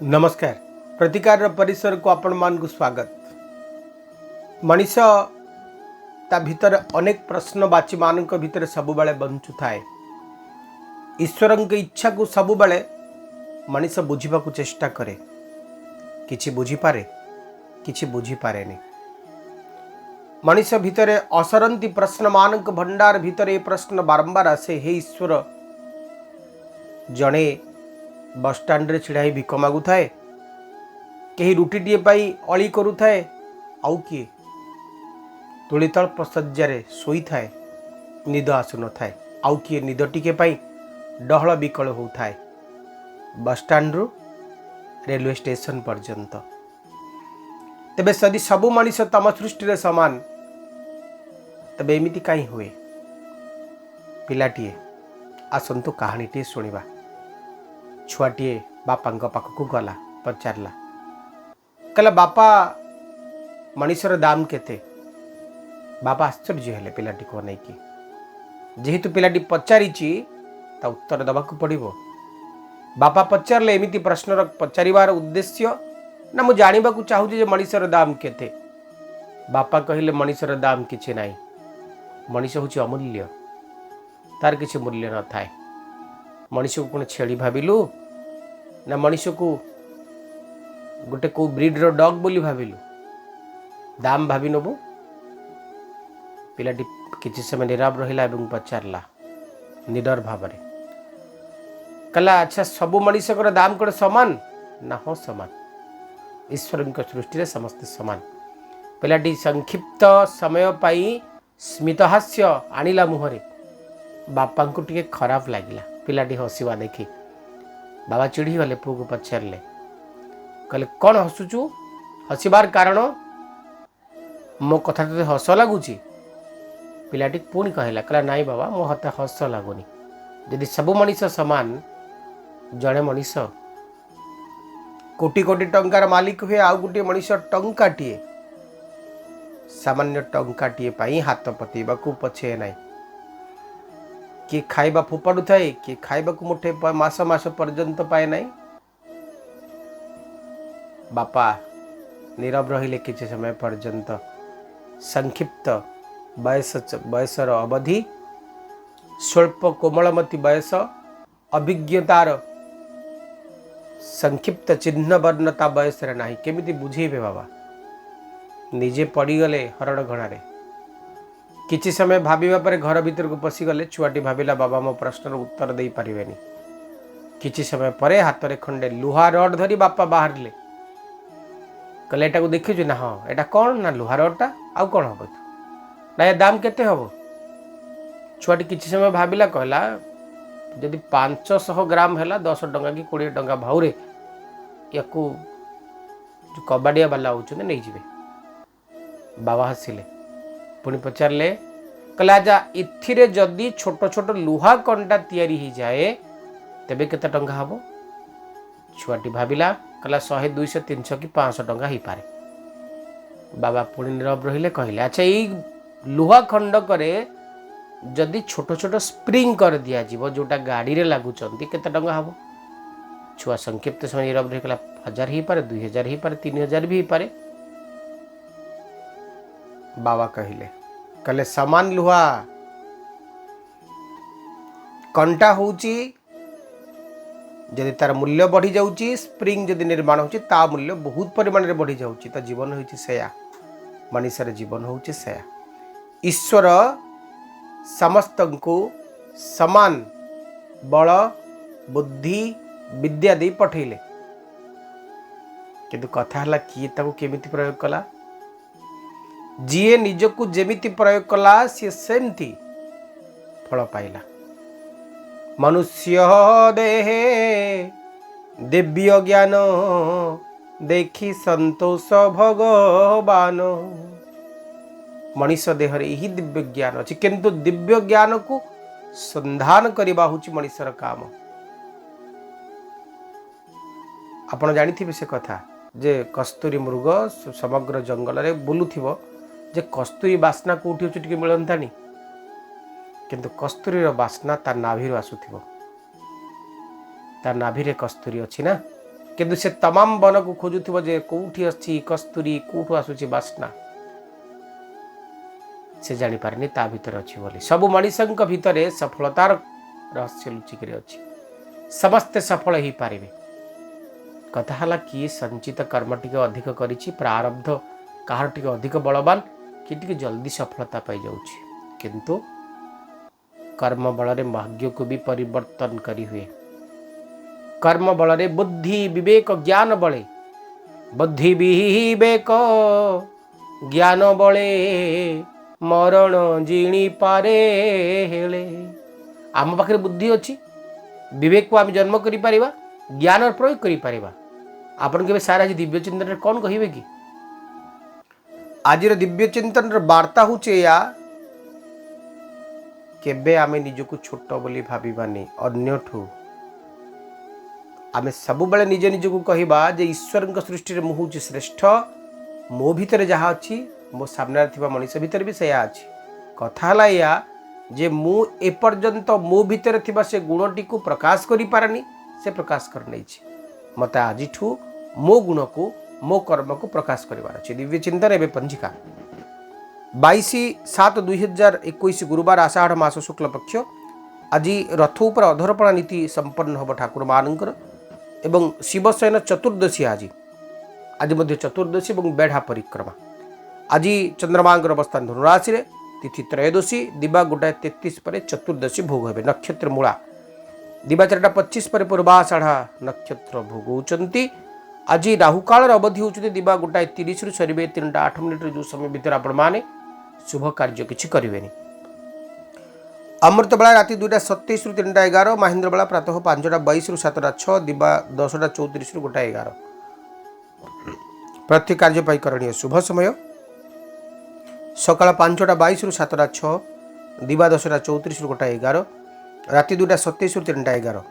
नमस्कार। प्रतिकार परिसर को आपण मान को स्वागत। मनीष ता भीतर अनेक प्रश्न बाची मान भीतर सबु बेले बंचु थाए। ईश्वर की इच्छा को सबु बेले मनीष बुझा चेष्टा करे। किछि बुझी पारे, किछि बुझी पारे नहीं। मनीष भितर असरंती प्रश्न मान भंडार भितर ये प्रश्न बारंबार आसे, हे ईश्वर, जड़े बसस्टाण्ड रे छिड़ा भिक मागु थाए, कहीं रुटीटे पाई अली करू थाए, आउ किए तुलीतल प्रसज्जा शोई थाए, निद आसु न थाए, आउ किए निद टिके पाई डहल विकल हो थाए, बसस्टाण्ड रु रेलवे स्टेशन पर्यंत। तेबे सदी सबु मनीष तम सृष्टि रे समान, तबे एमिति काई हुए? पिलाटीए आसंतु कहानीटे शुणा। छुआटीए बापा पाखक गला, पचारला, कहला बापा मनीषर दाम केते? बापा आश्चर्य हेले पिलाटी को नहीं कि जेहेतु पिलाटी पचारि ता उत्तर दबाक पड़िबो। बापा पचारले एमिति प्रश्नर पचारिबार उद्देश्य ना मु जानिबा को चाहूची जे मनीषर दाम केते। बापा कहिले मनीषर दाम किछि नाही, मनीष होची अमूल्य, तार किछि मूल्य न थाए। मनीष को कौन छेड़ी भाविलु ना मनीष को गोटे को ब्रीडर डॉग बोली भाविलु? दाम भावी नबु। पिलाटी किछि समय नीरव रहिला एवं पचारला निडर भावरे, कहला अच्छा सबु मनीषकर दाम कौन समान ना? हाँ समान। ईश्वर सृष्टि रे समस्ते समान। पिलाटी संक्षिप्त समय पाई स्मितहास्य आनिला मुहरे। बापा को टिके खराब लगिला पिलाटी हसवा देखी। बाबा चिड़ी गले, पुओ को पचारे, कहले कौन हसुचु? हसबार कारण? मो कथा तो हस लगुच? पिलाटी पुणी कहला, कहला नाई बाबा मो हते हस लगुनि। यदि सबु मनीष समान, जड़े मनीष कोटी कोटी टंकार मालिक हुए, आउ गोटे मनीष टंकाटीए, सामान्य टंकाटीए पाई हाथ पतेबा को पछे नाई। किए खाइबा फोपाड़ू थाए, किए खाइबा को मुठे मास मास पर्यंत पाए नहीं। बापा नीरव रहिले किछि समय पर्यंत। संक्षिप्त बयसर अवधि, स्वल्प कोमलमती बयस, अभिज्ञतार संक्षिप्त चिन्ह वर्णता बयस नहीं। केमिति बुझेबे बाबा? निजे पड़गले हरण घणारे। किछि समय भाविबा परे घर भीतर को पशिगले। छुआटी भाविला बाबा मो प्रश्नर उत्तर दे पारिबेनी। किछि समय परे हाथ रे खंडे लुहा रड धरी बापा बाहरले, कहले एटा को देखिछु ना? हाँ एटा कौन ना? लुहा रडटा। आउ कौन हबो ना? ए दाम केते हबो? छुआटी किछि समय भाविला, कहला यदि 500 ग्राम हैला 10 टंका कि 20 टंका भाउरे, याकू जो कबाड़िया वाला होचने नहीं जिवे। बाबा हसिले, पुणी पचारे, कहला जा इथिरे जदि छोट छोट लुहा कंटा तैयारी ही जाए तेबे केते टंका हबो? छुआटी भाविला, कहला 100 200 300 कि 500 टंका ही पारे। बाबा पुणी नीरव रहिले, कहले अच्छा ई लुहा खंड करे जदि छोट छोट स्प्रिंग कर दिया जीवो जोटा गाड़ी रे लागुचंती, केते टंका हबो? छुआ संक्षिप्त समय नीरव रहि, कहला 1000 ही पारे, 2000 ही पारे, 3000 भी ही पारे। बाबा कहले समान लुहा कंटा होची, यदि तार मूल्य बढ़ी जाउची, स्प्रिंग यदि निर्माण होची ता मूल्य बहुत परिमाण रे बढ़ी जाउची। तो जीवन होची सेया, मनुष्यर जीवन होची सेया। ईश्वर समस्तंको समान बल बुद्धि विद्या दे पठेले, किंतु कथा हला किए ताको केमिति प्रयोग कला? जीए निजकू जेमिति प्रयोग कला सी सेमती फल पाइला। मनुष्य देहे दिव्य ज्ञान देखी संतोष भगवान। मनीष देह यही दिव्य ज्ञान अच्छी, किंतु दिव्य ज्ञान को संधान करवा हूँ मनीषर काम। आपण जानी से कथा जे कस्तूरी मृग समग्र जंगल रे बुलुथिबो, जे कस्तूरी बास्ना कोठी अछि टिके मिलंतानी, किंतु कस्तूरी बास्ना तार नाभि आसुथिबो। तार नाभि रे कस्तूरी अछि ना, किंतु से तमाम वन को खोजुथिबो जे कोठी अछि कस्तूरी कोठु आसुची बास्ना से जानी पारनी ता भीतर अछि बोली। सब मनुष्यक भीतर सफलतार रहस्य लुचिक अछि। समस्ते सफल ही पारिबे। कथा हला कि संचित कर्म टिके अधिक करिछि प्रारब्ध काहर टिके अधिक बलवान कि टिके जल्दी सफलता पाई जाउछि। किंतु कर्म बल रे भाग्य को भी परिवर्तन करी हुए। कर्म बल रे बुद्धि विवेक ज्ञान बले बुद्धि विवेक ज्ञान बले मरण जिणी पारे हेले। आम पाखे बुद्धि अच्छी विवेक को आम जन्म करि परिबा ज्ञान प्रयोग करि परिबा। आपन के सारा आज दिव्य चिंतन रे कौन कहिबे कि आज दिव्य चिंतन रे वार्ता होचे या केबे आमे निजको छोट बोली भाबिबानी अन्यठू आमे सब बेले निज निजको कहिबा जे ईश्वर सृष्टि रे मु होची श्रेष्ठ मो भितर जहा अछि मो सामने थिबा मनुष्य भितर भी सेया अछि। कथा हला या जे मु एपर्यंत मो भितर थिबा से गुणटी को प्रकाश करि पारनी से प्रकाश कर नै छी। मते आजिठू मो गुण को मो कर्म को प्रकाश करिवार अछि। दिव्य चिंतन एबे पंजिका 22/7/2021 गुरुवार आषाढ़ मास शुक्ल पक्ष आज रथ उपर अधरपणा नीति संपन्न होब ठाकुर मानकर एवं शिवशयन चतुर्दशी आज मध्य चतुर्दशी और बेढ़ा परिक्रमा आज चंद्रमांकर अवस्थान धनुराशि रे तिथि त्रयोदशी दिवा 1:33 पर चतुर्दशी भोग हे। नक्षत्र मूला दिवा 4:25 पर पूर्वाषाढ़ा नक्षत्र भोग होती। आज राहुकाल अवधि होती दिवा 1:30 सर 3:08 जो समय भितर आपण माने शुभ कार्य किसी करें। अमृत बेला राति 2:27 3:11 महेंद्र बेला प्रातः 5:22 7:06 दिवा 10:34 1:11 प्रति कार्य पाई करणीय शुभ समय सकाळ 5:22 7:06 दिवा 10:34 1:11 राति 2:27 3:11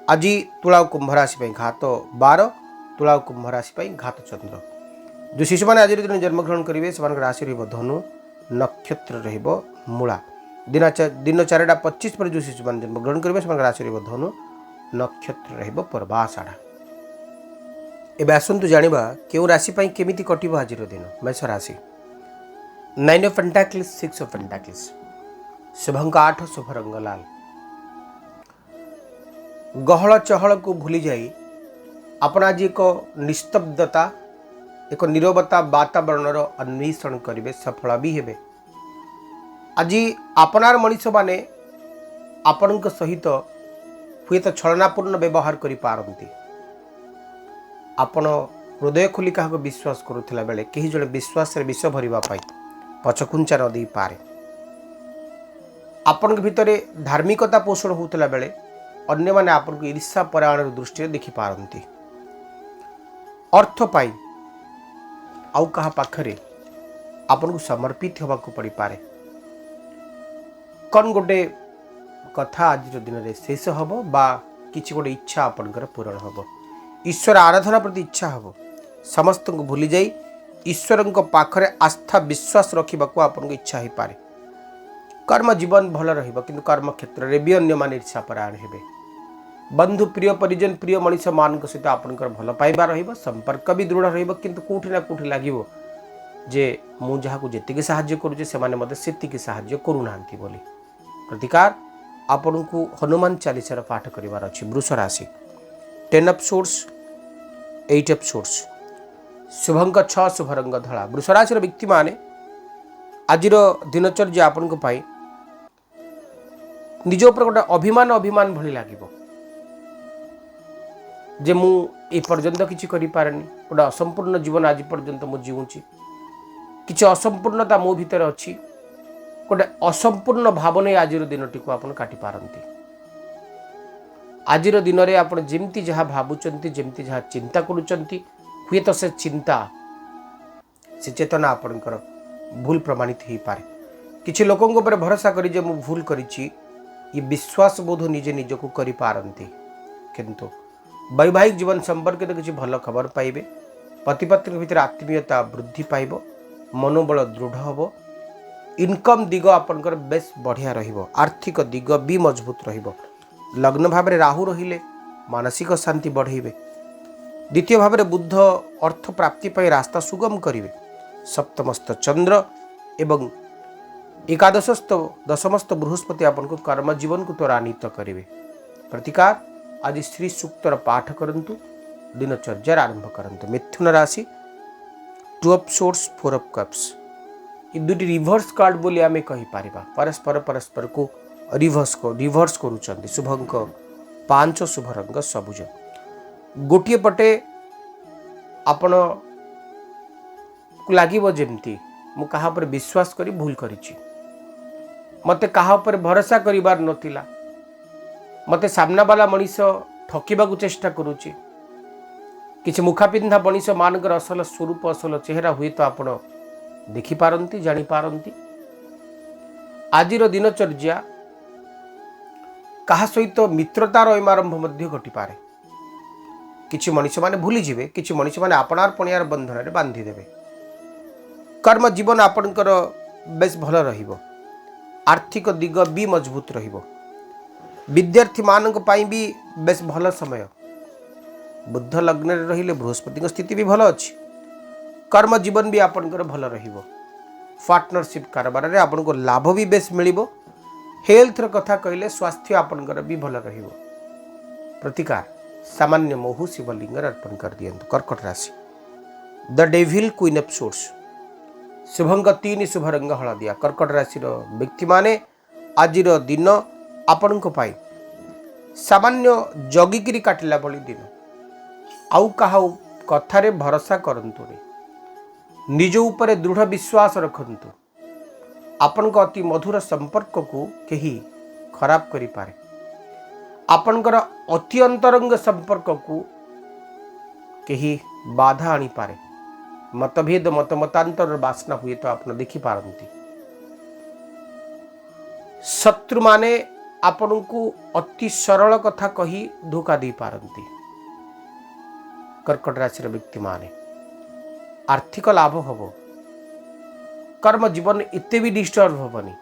आज तुला कुंभ राशि घात 12 तुला कुंभ राशि घात चंद्र। जो शिशु मैंने आज दिन जन्मग्रहण करेंगे से राशि धनु नक्षत्र रहिबो मूला दिन 4:25 पर जो शिशु मैंने जन्मग्रहण करेंगे से राशि धनु नक्षत्र रहिबो पूर्वाषाढ़ा। एबे आसंतु जानिबा केउ राशि पई केमिति कटिबो आज दिन। मेष राशि 9 ऑफ पेंटाकल्स 6 ऑफ पेंटाकल्स शुभंक 8 शुभ रंग लाल। गहल चहल को भूली जाई आपण आज एक निस्तब्धता एक नीरवता वातावरण अन्वेषण करेंगे सफल भी हेबे। आज आपनार मनीष माने आपण सहित हुए तो छलनापूर्ण व्यवहार करि पारंती। आपण हृदय खोली क्या विश्वास करुला बेले कहीं जड़े विश्वास विष भरवा पछकुंचा न दे पारे। आपण भितर धार्मिकता पोषण होता बेले अन्य माने आपण को ईर्ष्या परायण दृष्टि देखि पारंती। अर्थ पाई आउ कहा पाखरे आपन को समर्पित होबा को पड़ी पारे। कौन गोटे कथा आज दिन में शेष हम बा किसी गोटे इच्छा आपनकर पूरण हम ईश्वर आराधना प्रति इच्छा हम समस्त को भूली जाई ईश्वर पाखरे आस्था विश्वास रखा आपन को इच्छा हो पारे। कर्म जीवन भल रहिबो किंतु कर्म क्षेत्र में भी अन्य मान ईर्ष्या परायण हेबे। बंधु प्रिय परिजन प्रिय मनीष मान सहित आपनकर भल पाइबा रहिबो संपर्क भी दृढ़ रहिबो किंतु कोठी ना कोठी लागिबो जे मु जहा को जेतिके सहाय्य करूचे से माने मते सेतिके सहाय्य करू नांती बोली। प्रतिकार आपन को हनुमान चालीसार पाठ करिवार अछि। वृष राशि 10 ऑफ सोर्स 8 ऑफ सोर्स शुभंक 6 शुभ रंग धला। वृष राशि व्यक्ति माने आज दिनचर्या आपन को पाई निज ऊपर गोटे अभिमान अभिमान भली लागिबो जे मु ए पर्यंत किछि करि पारनी गोटे असंपूर्ण जीवन आज पर्यंत मु जीवुची किछि असंपूर्णता मो भीतर अछि गोटे असंपूर्ण भावना आज दिनटी को आपन काटि पारंती। आज दिन में आप जमती जहाँ भावुंट जमती जहाँ चिंता करुँच हुए तो से चिंता से चेतना आपणकर भूल प्रमाणित हो पारे। किसी लोकों ऊपर भरोसा करी जे मु भूल करिछि ये विश्वास बोध निजे निजको करि पारंती किंतु वैवाहिक जीवन संपर्क तो किसी भल खबर पाइबे। पति पत्नी भीतर आत्मीयता वृद्धि पाइब मनोबल दृढ़ हम इनकम दिग आपनकर बेस बढ़िया रहिबो आर्थिक दिग भी मजबूत रहिबो। लग्न भाव में राहु रहिले मानसिक शांति बढ़ेबे द्वितीय भाव में बुध अर्थ प्राप्ति पर रास्ता सुगम करेंगे। सप्तमस्थ चंद्र एवं एकादशस्थ दशमस्थ बृहस्पति आपन को कर्म जीवन को त्वरान्वित करेंगे। प्रतिकार आज श्री सूक्तर पाठ करंतु, दिनचर्या आरंभ करंतु। मिथुन राशि 2 ऑफ सोर्स 4 ऑफ कप्स, ये दुटी रिवर्स कार्ड बोली आमे कहि पारिबा। परस्पर परस्पर को रिवर्स करूचंदी। शुभ अंक 5, शुभ रंग सबुज। गोटिए पटे आपण लागिबो जेमती मु कहा पर विश्वास करी भूल करिछि, मते कहा पर भरोसा करिबार नथिला, मते सामना वाला मनीष ठकिबा को चेष्टा करूछि। किछि मुखापिंधा मनीष मानकर असल स्वरूप असल चेहरा हुए तो आपण देखि पारंती, जानि पारंती। आजिर दिनचर्या कहा सहित मित्रतार एमारंभ मध्य घटी पारे। किछि मनीष माने भूली जिवे, किछि मनीष माने आपणार पणियार बंधन रे बांधी देबे। कर्म जीवन आपनकर बेस भल रहिबो। आर्थिक दिग भी मजबूत रहिबो। विद्यार्थी मानक पई भी बेस भल समय। बुध लग्न रे रहिले बृहस्पति स्थिति भी भल अछि। कर्म जीवन भी आपनकर भल रहिबो। पार्टनरशिप कारोबार रे आपनको लाभ भी बेस मिलिबो। हेल्थ र कथा कहले स्वास्थ्य आपनकर भी भल रहिबो। प्रतिकार सामान्य मोहु शिवलिंग अर्पण कर दियंतु। कर्कट राशि the devil queen of swords, शुभंग 3, शुभ रंग हळदिया। कर्कट राशि रो व्यक्ति माने आजिर दिन आपनको पाई सामान्य जगिकिरी काटिला भली दिन। आउ कहा कथारे भरोसा करंतुनी, निज ऊपर दृढ़ विश्वास रखंतु। आपन को अति मधुर संपर्क को कहीं खराब करि पारे। आपनकर अति अंतरंग संपर्क को कहीं बाधा आनी पारे। मतभेद मतमतांतर बासना हुए तो आप देखि पारंती। शत्रु माने आपन को अति सरल कथा कही धोखा दे पारंती। कर्कट राशि व्यक्ति माने आर्थिक लाभ हबो। कर्म जीवन इत्ते भी डिस्टर्ब हबनी,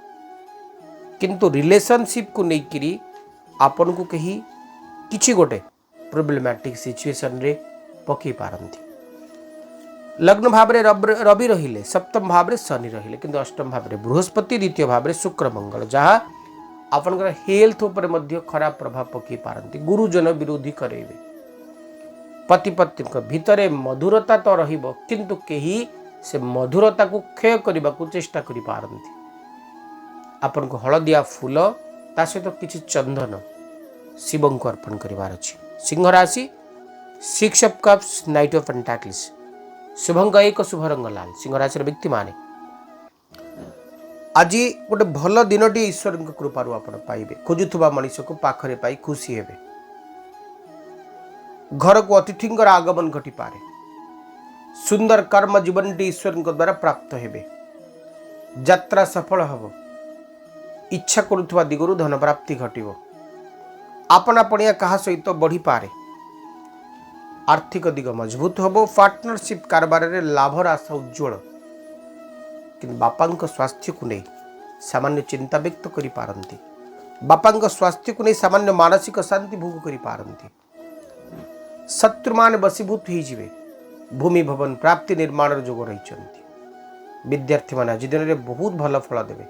किंतु रिलेशनशिप को लेकिरी आपन को कहीं किछि गोटे प्रोब्लेमेटिक सिचुएशन रे पकई पारंती। लग्न भाव रे रवि रहिले, सप्तम भाव रे शनि रहिले, किंतु अष्टम भाव रे बृहस्पति, द्वितीय भाव रे शुक्र मंगल, जहा आपनकर हेल्थ ऊपर मध्य खराब प्रभाव पकई पारंती। गुरुजन विरोधी करेबे। पति पत्नी भितरे मधुरता तो रहिबो, किंतु केही से मधुरता को क्षय करने को चेष्टा करि पारंती। आपन को हलदिया फूल ता सहित किछि चंदन शिवं को अर्पण करिवार अछि। सिंह राशि 6 of cups, night of pentacles, Shubhang 1, शुभ रंग लाल। सिंह राशि व्यक्ति माने आज गोटे भल दिनटी ईश्वर कृपारू आपण पाइबे। खोजुथुबा मनीष को पाखरे पाई खुशी हेबे। घर को अतिथिंकर आगमन घटी पारे। सुंदर कर्म जीवन टी ईश्वर द्वारा प्राप्त हेबे। यात्रा सफल हब। इच्छा करुथुबा दिगरु धन प्राप्ति घटिबो। आपना पणिया कहा सहित बढ़ी पारे। आर्थिक दिग मजबूत हबो। पार्टनरशिप कारोबार रे लाभर आशा उज्जवल, किंतु बापांक स्वास्थ्य को नहीं सामान्य चिंता व्यक्त करि पारंती। बापांक स्वास्थ्य को नहीं सामान्य मानसिक शांति भोग करि पारंती। शत्रुमान बसीभूत ही जिवे। भूमि भवन प्राप्ति निर्माण जोग रही। विद्यार्थी मान आज दिन में बहुत भल फल देवे।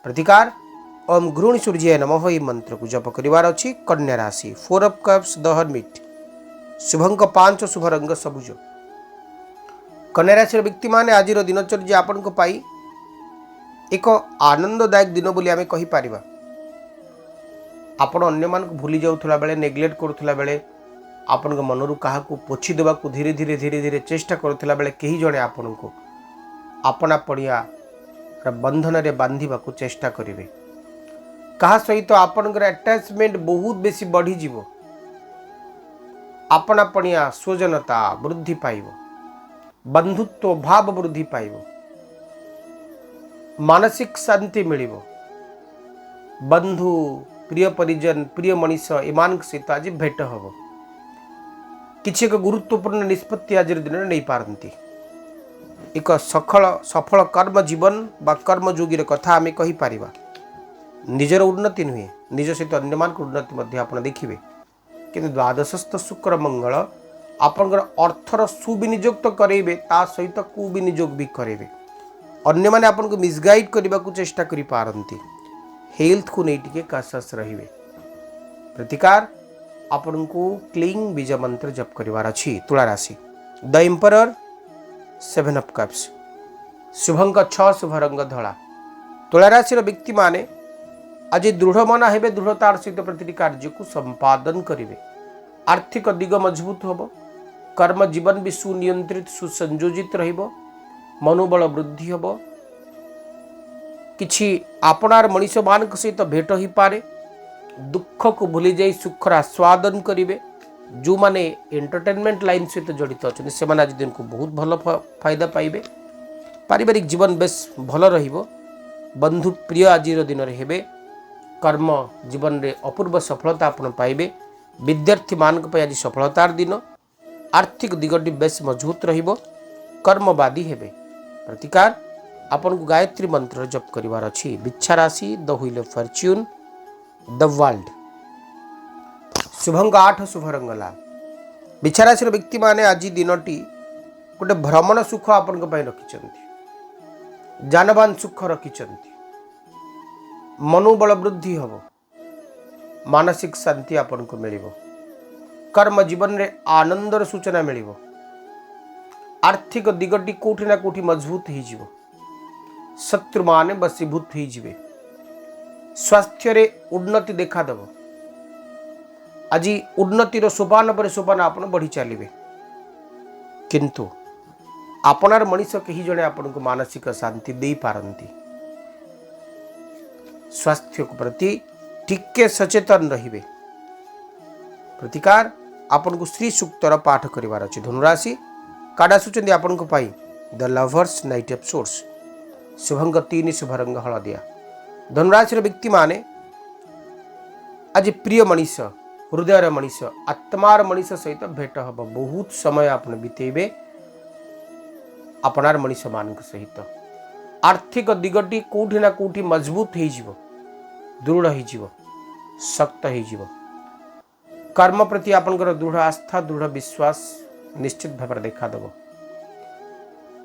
प्रतिकार ओम गृहिणी सूर्य नमः ई मंत्र को जप करिवार अछि। कन्या राशि 4 ऑफ कप्स, द हर्मिट, शुभंक 5, शुभ रंग सबुज। कन्या राशि व्यक्ति माने आज दिनचर्या आपन को पाई एक आनंददायक दिन बोली आमे कहि पारिबा। आपण अन्य मान को भूली जाउथला बेले, नेग्लेक्ट करूथला बेले, आपन को मनरु कहा को पोछि देबा को धीरे धीरे चेष्टा करूथला बेले केही जणे आपन को अपना पड़िया बंधन रे बांधिबा को चेष्टा करिवे। कहा सहित आपनकर अटैचमेंट बहुत बेसी बढ़ी जीवो। अपना पड़िया स्वजनता वृद्धि पाइबो। बंधुत्व भाव वृद्धि पाइबो। मानसिक शांति मिलिबो। बंधु प्रिय परिजन प्रिय मनीष एमान सहित आज भेट हबो। किछि एक गुरुत्वपूर्ण निष्पत्ति आज दिन में नहीं पारंती। एक सफल कर्म जीवन बा कर्मयोगी कथा आम कहि पारिबा। निजर उन्नति नुहे, निज सहित अन्य मान उन्नति मध्य आपण देखिबे। किंतु द्वादशस्थ शुक्र मंगल आपणकर अर्थर सुविनियोग तो करेंगे ता सहित कुविनियोग भी करेंगे अन्य माने आपन को मिसगाइड करने को चेष्टा करि पारंती हेल्थ को नहीं टिके कासस रहिबे प्रतिकार आपन को क्लींग बीज मंत्र जप करिवार अछि तुला राशि द एम्परर 7 ऑफ कप्स शुभंक 6 शुभ रंग धला तुला राशि व्यक्ति माने आज दृढ़ मन हेबे दृढ़तार सहित प्रति कार्य को संपादन करेंगे आर्थिक दिग मजबूत होब कर्म जीवन भी सुनियंत्रित सुसंयोजित रहिबो मनोबल वृद्धि होब किछि आपणार मनीष मान सहित भेट हो पारे दुख को भूली जाई सुखर आस्वादन करेंगे जो माने एंटरटेनमेंट लाइन सहित जड़ित अच्छा से आज दिन को बहुत भल फायदा पाइबे पारिवारिक जीवन बेस भल रहिबो बंधु प्रिय आज दिन हेबे कर्म जीवन रे अपूर्व सफलता आपन पाइबे विद्यार्थी मान आज सफलतार दिन आर्थिक दिगटी बेस मजबूत रहिबो कर्मवादी हेबे प्रतिकार आपन को गायत्री मंत्र जप करिवार अछि बिच्छा राशि the wheel of Fortune the world Shubhang 8 शुभ रंग लाल बिच्छा राशि व्यक्ति माने आज दिनटी गोटे भ्रमण सुख आपन को पई रखिचंती जानवान सुख रखिचंती मनोबल वृद्धि हबो मानसिक शांति आपन को मिलिबो कर्म जीवन रे आनंदर सूचना मिलिबो आर्थिक दिगटी कोठी ना कोठी मजबूत ही जीवो शत्रु माने बसीभूत ही जीवे स्वास्थ्य रे उन्नति देखा दबो आज उन्नतिर सोपान पर सोपान आपन बढ़ी चलिए किंतु आपनार मनीष कहीं जड़े आपन को मानसिक शांति दे पारंती स्वास्थ्य को प्रति टिके सचेतन रहिबे प्रतिकार आपन को श्री सूक्तर पाठ करिवार अछि धनुराशि काडा सुचंदी आपन को पाई the lovers knight of swords शुभंग 3 शुभ रंग हलदिया धनुराशि व्यक्ति माने आज प्रिय मनीष हृदय मनीष आत्मार मनीष सहित भेट हम बहुत समय आपन बितेबे अपनार मनीष मान सहित आर्थिक दिगटी कोठी ना कोठी मजबूत हो जीवो दृढ़ हो जीवो शक्त हो जीवो कर्म प्रति आपनकर दृढ़ आस्था दृढ़ विश्वास निश्चित भाव देखा दब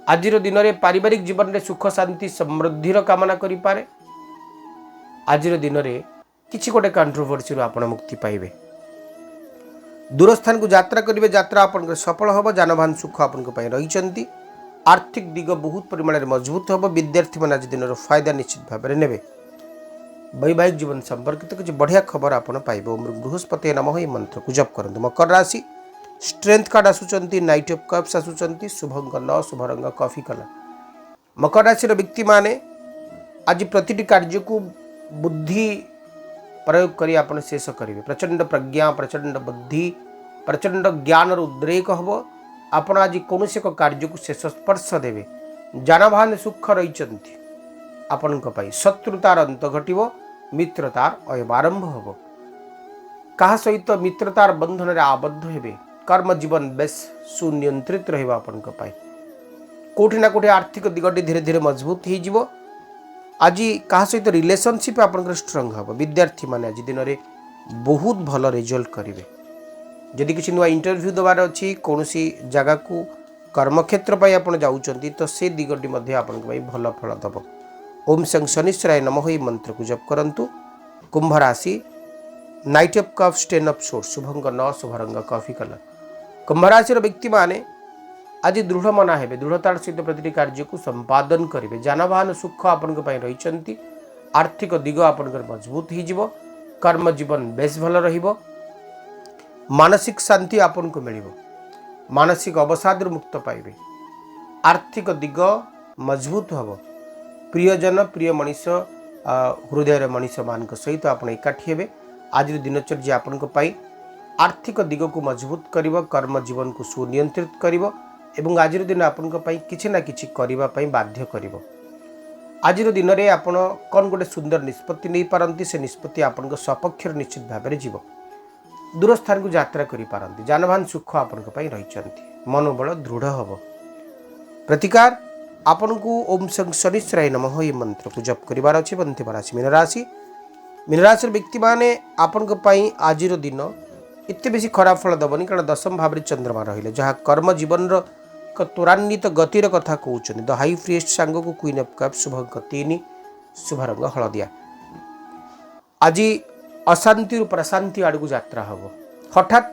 आज दिन में पारिवारिक जीवन में सुख शांति समृद्धि कामना करि पारे आज दिन में किसी गोटे कंट्रोवर्सी आप मुक्ति पाइबे दूर स्थान को यात्रा करेंगे यात्रा आपन सफल हम जानवाहन सुख आपन रही आर्थिक दिग बहुत परिमाण में मजबूत हम विद्यार्थी मैंने आज दिन फायदा निश्चित भाव में ने वैवाहिक जीवन संपर्कित किसी बढ़िया खबर आपन पाइबे ओम बृहस्पति नमः ये मंत्र को जप करंतु मकर राशि स्ट्रेंथ कार्ड आसुचंती नाइट ऑफ कप्स आसुचंती शुभंग 9 शुभ रंग कॉफी कलर मकर राशि व्यक्ति माने आज प्रतिटी कार्य को बुद्धि प्रयोग करी आपन शेष करेंगे प्रचंड प्रज्ञा प्रचंड बुद्धि प्रचंड ज्ञान उद्रेक हम आपन आज कौन एक कार्य को शेष स्पर्श देवे जानवाहन सुख रही आपण शत्रुतार अंत घटव मित्रतार अयमारंभ हम क्या सहित मित्रतार बंधन में आबद्ध हेबे कर्म जीवन बेस सुनियंत्रित रहिबा आपण कोठी ना कोठी आर्थिक दिगटी धीरे धीरे मजबूत हो आज क्या सहित रिलेशनशिप आपन स्ट्रंग हम विद्यार्थी माने आज दिन में बहुत भल रिजल्ट करेंगे जदि किसी नुआ इंटरव्यू देवार अच्छी कौन जगह को कर्मक्षेत्र पर आप जाऊँच तो से दिगटी आपण भल फल दब ओम संग शनिश्चराय नमः ये मंत्र को जप करंतु कुंभ राशि night of cups 10 of swords Shubhang 9 शुभ रंग कॉफी कलर कुंभ राशि व्यक्ति माने आज दृढ़ मना हेबे दृढ़तार सहित प्रति कार्य को संपादन करेंगे जानवाहन सुख आपन रही आर्थिक दिग आपन मजबूत हो कर्म जीवन बेस भल रहिबो मानसिक शांति आपन को मिलिबो मानसिक अवसाद मुक्त पाइबे आर्थिक दिग मजबूत हम प्रियजन प्रिय मनीष हृदय मनीष मान सहित आप एकाठी हेबे आज दिनचर्या आपन आर्थिक दिग को मजबूत करिबो कर्म जीवन को सुनियंत्रित करिबो एवं आज दिन आपन किछि ना किछि करिबा पई बाध्य करिबो आज दिन में आपन कौन गोटे सुंदर निष्पत्ति नहीं पारती से निष्पत्ति आपन सपक्ष निश्चित भाव में जीव दूर स्थान को यात्रा करि पारंती जानवाहन सुख आपन रही मनोबल दृढ़ हम प्रतिकार आपन को ओम संग शनिश्चराय नमः ये मंत्र को जप करिवार अछि अंतिम राशि मीन राशि व्यक्ति माने आपन आज दिन एते बेसी खराब फल दबनी, कारण दशम भाव में चंद्रमा रहिले जहाँ कर्म जीवन एक त्वरान्वित गतिर कथा कहते। द हाई प्रिएस्ट सांग को क्वीन ऑफ कप शुभ अंक 3 शुभ रंग हलदिया। आज अशांति प्रशांति आड़ को यात्रा हम हठात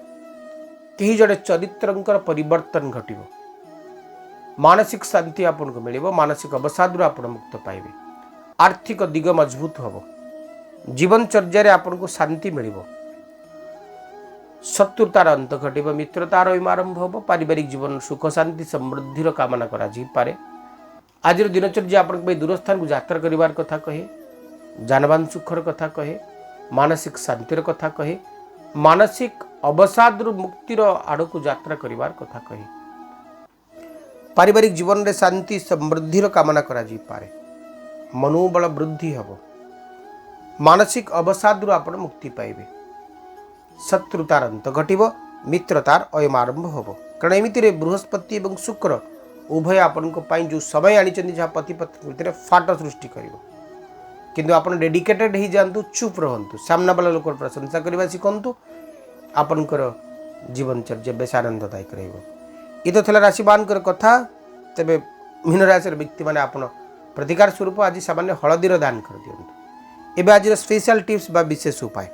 कहीं जड़े चरित्रंकर परिवर्तन घट मानसिक शांति आपन को मिल मानसिक अवसाद आप मुक्त पाइबे आर्थिक दिग मजबूत हम जीवन चर्या आपन को शांति मिल शत्रुतार अंत घट मित्रतार आरंभ हम पारिवारिक जीवन सुख शांति समृद्धि कामना करे। आज दिनचर्या आपन दूरस्थान को यात्रा करिवार कथा कहे जानबान सुखर कथा कहे मानसिक शांतिर कथा कहे मानसिक अवसाद मुक्तिर आड़ को यात्रा करिवार कथा कहे पारिवारिक जीवन रे शांति समृद्धि कामना करा पारे मनोबल वृद्धि हम मानसिक अवसाद आपण मुक्ति पाइबे शत्रुतार अंत घटिब मित्रतार अयम आरंभ हम कारण एमिति बृहस्पति और शुक्र उभय आपण जो समय आनी जहाँ पति पत्नी भितर फाट सृष्टि कर किंतु आपण डेडिकेटेड हो जातु चुप रहतु सामना वाला लोक प्रशंसा करने शिखु आपणकर जीवनचर्या बेस आनंददायक रही। तो थला राशिवान कथा तेरे मीन राशि व्यक्ति मैंने आप प्रतिकार स्वरूप आज सामान्य हलदीर दान कर दिंतु। एवं आज स्पेशल टिप्स बा विशेष उपाय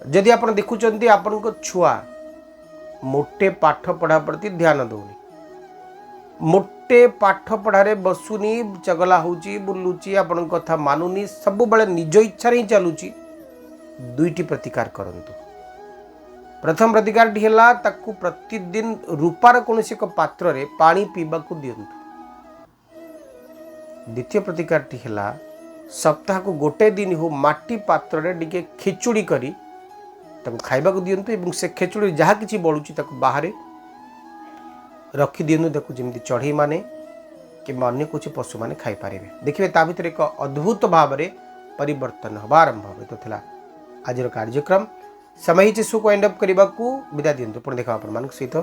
जदि आप देखुं आपण छुआ मोटे पाठ पढ़ा प्रति ध्यान दौनी मोटे पाठ पढ़ारे बसुनी चगला होची बुलुची आपण कथा मानुनी सब बड़े निज इच्छा ही चलुची दुईटी प्रतिकार करंतु। प्रथम प्रतिकार है ताकू प्रतिदिन रूपार कौन एक पात्र रे पानी पीवा को दिंतु। द्वितीय प्रतिकार है सप्ताह को गोटे दिन हो माटी पात्र रे टिके खिचुड़ी करी खाइबा को दिंतु एवं से खेचुड़ी जहाँ किसी बलुची बाहर रखी दिंतु जमी चढ़ई माने कि अन्य कुछ पशु मैंने खाईपारे देखिए ता भर एक अद्भुत भाव में परिवर्तन हवा आरंभ हो। तो थिला आज कार्यक्रम समय ही शेष को एंड अप करने को विदा दिंतु पुणी देखा आप सहित।